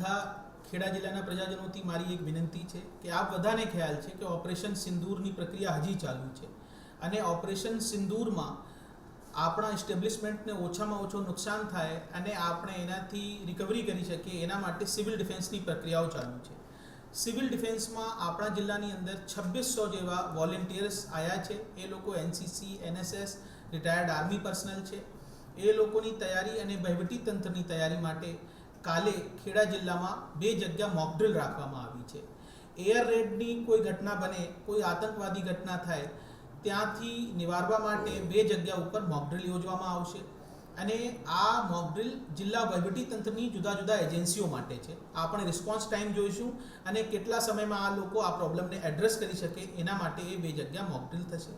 બધા ખેડા જિલ્લાના પ્રજાજનોથી મારી એક વિનંતી છે કે આપ બધાને ખ્યાલ છે કે ઓપરેશન સિંદૂરની પ્રક્રિયા હજી ચાલુ છે અને ઓપરેશન સિંદૂરમાં આપણા એસ્ટેબ્લિશમેન્ટને ઓછામાં ઓછું નુકસાન થાય અને આપણે એનાથી રિકવરી કરી શકીએ એના માટે સિવિલ ડિફેન્સની પ્રક્રિયાઓ ચાલુ છે. સિવિલ ડિફેન્સમાં આપણા જિલ્લાની અંદર 2600 જેવા વોલેન્ટિયર્સ આવ્યા છે. એ લોકો NCC, NSS, retired army personal છે. એ લોકોની તૈયારી અને વહીવટી તંત્રની તૈયારી માટે કાલે ખેડા જિલ્લામાં 2 જગ્યા મોક ડ્રિલ રાખવામાં આવી છે. એર રેડની કોઈ ઘટના બને, કોઈ આતંકવાદી ઘટના થાય, ત્યાંથી નિવારવા માટે 2 જગ્યા ઉપર મોક ડ્રિલ યોજવામાં આવશે અને આ મોક ડ્રિલ જિલ્લા વહીવટી તંત્રની જુદા જુદા એજન્સીઓ માટે છે. આપણે રિસ્પોન્સ ટાઈમ જોઈશું અને કેટલા સમયમાં આ લોકો આ પ્રોબ્લેમને એડ્રેસ કરી શકે એના માટે એ 2 જગ્યા મોક ડ્રિલ થશે.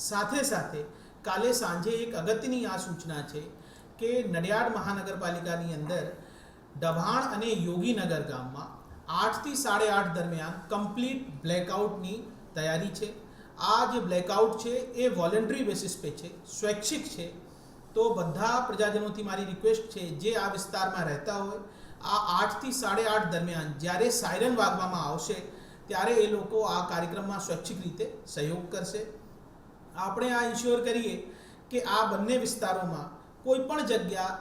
સાથે સાથે કાલે સાંજે એક અગત્યની આ સૂચના છે કે નડિયાદ મહાનગરપાલિકાની અંદર ડભાણ અને યોગીનગર ગામમાં 8 થી 8:30 દરમિયાન કમ્પ્લીટ બ્લેકઆઉટની તૈયારી છે. આ જે બ્લેકઆઉટ છે એ વોલન્ટરી બેસિસ પે છે, સ્વૈચ્છિક છે. તો બધા પ્રજાજનોથી મારી રિક્વેસ્ટ છે જે આ વિસ્તારમાં રહેતા હોય, આ 8 થી 8:30 દરમિયાન જ્યારે સાયરન વાગવામાં આવશે ત્યારે એ લોકો આ કાર્યક્રમમાં સ્વૈચ્છિક રીતે સહયોગ કરશે. આપણે આ ઇન્શ્યોર કરીએ કે આ બંને વિસ્તારોમાં કોઈ પણ જગ્યા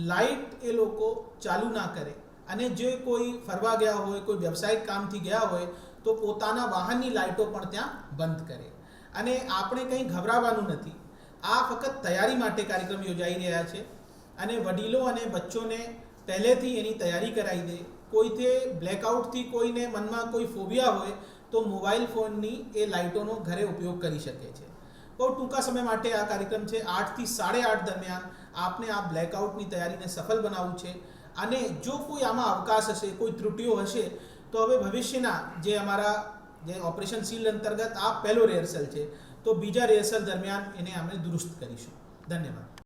લાઇટ એ લોકો ચાલુ ના કરે અને જે કોઈ ફરવા ગયા હોય, કોઈ વ્યવસાયિક કામથી ગયા હોય તો પોતાના વાહનની લાઇટો પણ ત્યાં બંધ કરે. અને આપણે કંઈ ગભરાવાનું નથી. આ ફક્ત તૈયારી માટે કાર્યક્રમ યોજાઈ રહ્યા છે અને વડીલો અને બચ્ચોને પહેલેથી એની તૈયારી કરાવી દે. કોઈ તે બ્લેકઆઉટથી કોઈને મનમાં કોઈ ફોબિયા હોય તો મોબાઈલ ફોનની એ લાઇટોનો ઘરે ઉપયોગ કરી શકે છે. બહુ ટૂંકા સમય માટે આ કાર્યક્રમ છે. 8 થી 8:30 દરમિયાન આપને આ બ્લેકઆઉટની તૈયારીને સફળ બનાવવું છે અને જો કોઈ આમાં અવકાશ હશે, કોઈ ત્રુટિઓ હશે તો હવે ભવિષ્યના જે અમારા જે ઓપરેશન શીલ્ડ અંતર્ગત આ પહેલો રિહર્સલ છે તો બીજા રિહર્સલ દરમિયાન એને અમે દુરુસ્ત કરીશું. ધન્યવાદ.